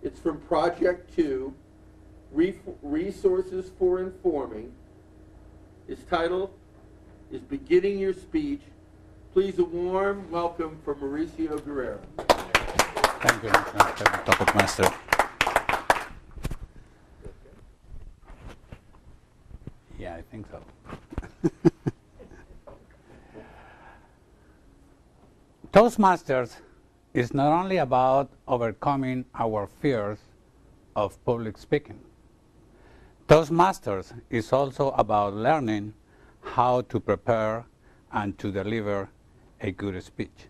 It's from Project 2, Resources for Informing. Its title is Beginning Your Speech. Please a warm welcome for Mauricio Guererro. Thank you, Mr. Toastmaster. Yeah, I think so. Toastmasters is not only about overcoming our fears of public speaking. Toastmasters is also about learning how to prepare and to deliver a good speech.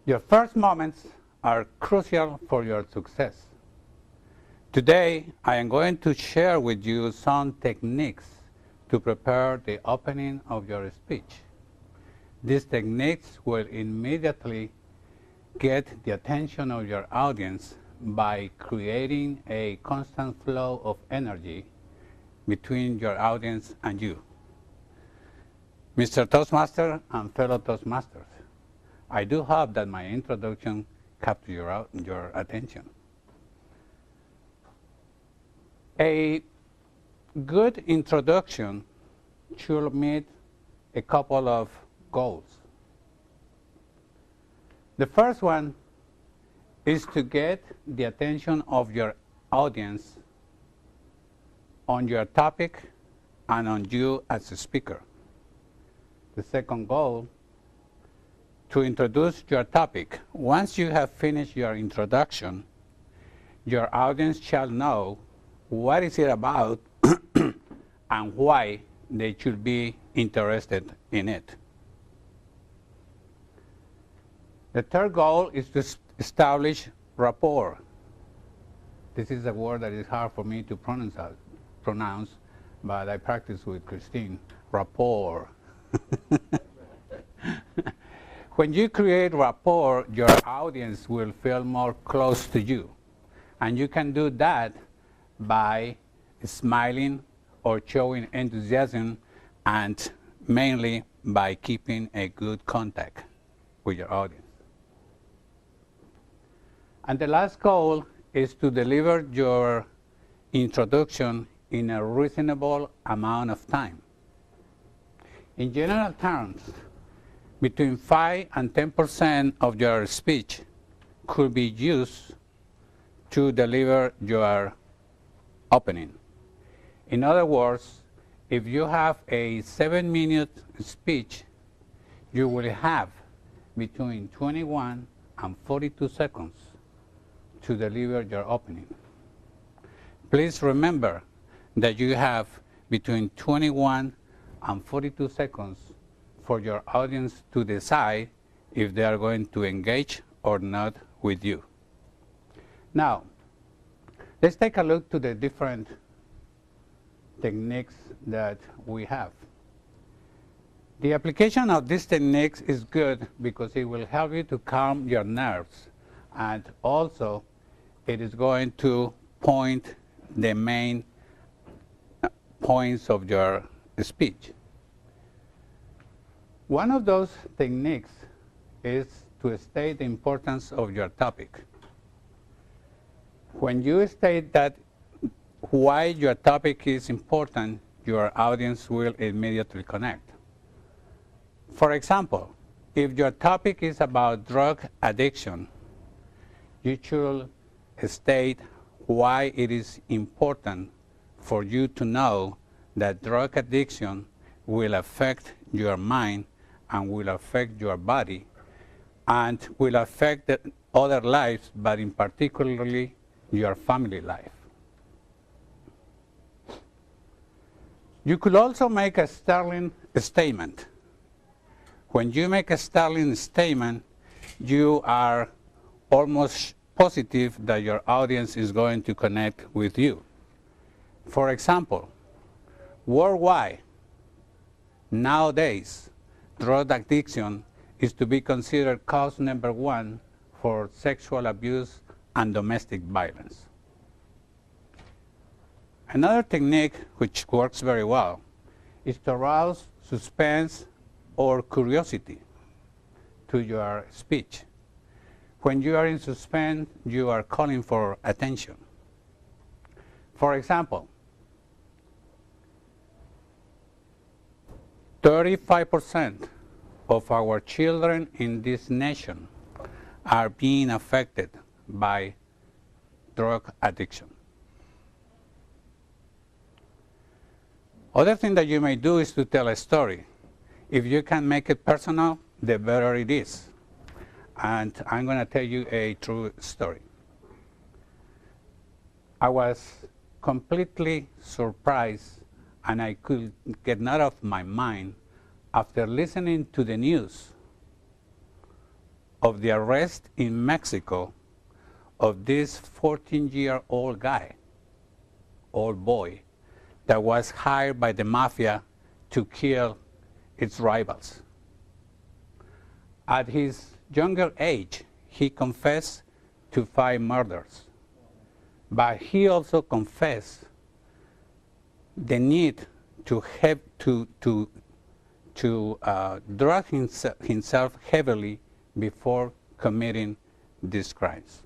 Your first moments are crucial for your success. Today, I am going to share with you some techniques to prepare the opening of your speech. These techniques will immediately get the attention of your audience by creating a constant flow of energy between your audience and you. Mr. Toastmaster and fellow Toastmasters, I do hope that my introduction captured your attention. A good introduction should meet a couple of goals. The first one is to get the attention of your audience on your topic and on you as a speaker. The second goal, to introduce your topic. Once you have finished your introduction, your audience shall know what is it about and why they should be interested in it. The third goal is to establish rapport. This is a word that is hard for me to pronounce, but I practice with Christine. Rapport. When you create rapport, your audience will feel more close to you. And you can do that by smiling or showing enthusiasm, and mainly by keeping a good contact with your audience. And the last goal is to deliver your introduction in a reasonable amount of time. In general terms, between 5 and 10% of your speech could be used to deliver your opening. In other words, if you have a 7-minute speech, you will have between 21 and 42 seconds to deliver your opening. Please remember that you have between 21 and 42 seconds for your audience to decide if they are going to engage or not with you. Now, let's take a look to the different techniques that we have. The application of these techniques is good because it will help you to calm your nerves, and also it is going to point the main points of your speech. One of those techniques is to state the importance of your topic. When you state that why your topic is important, your audience will immediately connect. For example, if your topic is about drug addiction, you should state why it is important for you to know that drug addiction will affect your mind and will affect your body and will affect the other lives, but in particularly your family life. You could also make a sterling statement. When you make a sterling statement, you are almost positive that your audience is going to connect with you. For example, worldwide, nowadays, drug addiction is to be considered cause number 1 for sexual abuse and domestic violence. Another technique which works very well is to arouse suspense or curiosity to your speech. When you are in suspense, you are calling for attention. For example, 35% of our children in this nation are being affected by drug addiction. Other thing that you may do is to tell a story. If you can make it personal, the better it is. And I'm going to tell you a true story. I was completely surprised, and I could get out of my mind after listening to the news of the arrest in Mexico of this 14-year-old guy, old boy, that was hired by the mafia to kill its rivals. At his younger age, he confessed to 5 murders, but he also confessed the need to have to drug himself heavily before committing these crimes.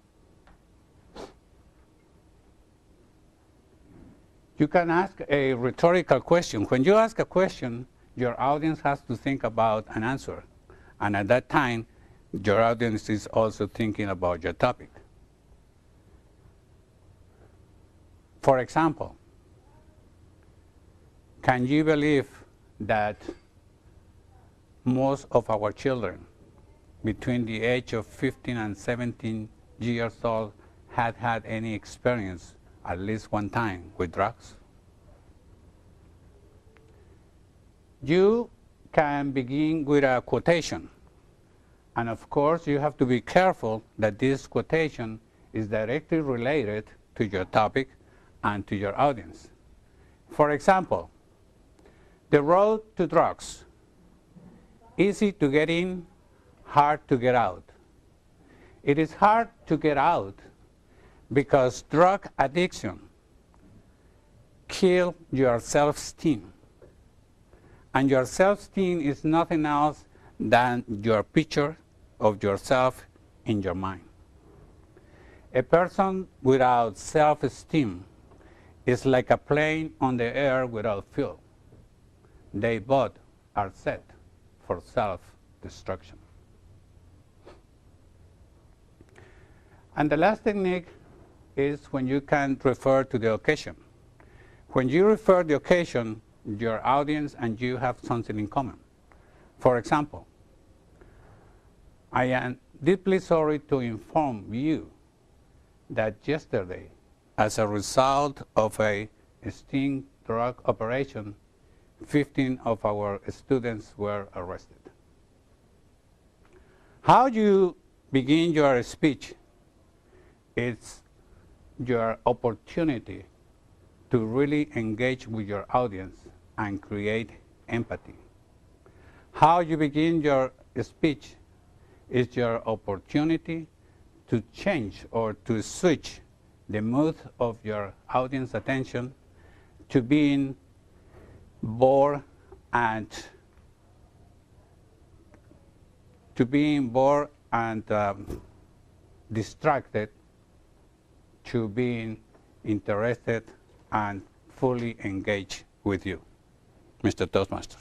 You can ask a rhetorical question. When you ask a question, your audience has to think about an answer. And at that time, your audience is also thinking about your topic. For example, can you believe that most of our children between the age of 15 and 17 years old had had any experience at least one time with drugs? You can begin with a quotation. And of course, you have to be careful that this quotation is directly related to your topic and to your audience. For example, the road to drugs, easy to get in, hard to get out. It is hard to get out because drug addiction kills your self-esteem. And your self-esteem is nothing else than your picture of yourself in your mind. A person without self-esteem is like a plane on the air without fuel. They both are set for self-destruction. And the last technique is when you can refer to the occasion. When you refer the occasion, your audience and you have something in common. For example, I am deeply sorry to inform you that yesterday, as a result of a sting drug operation, 15 of our students were arrested. How you begin your speech is your opportunity to really engage with your audience and create empathy. How you begin your speech is your opportunity to change or to switch the mood of your audience attention to being bored and distracted to being interested and fully engaged with you, Mr. Toastmaster.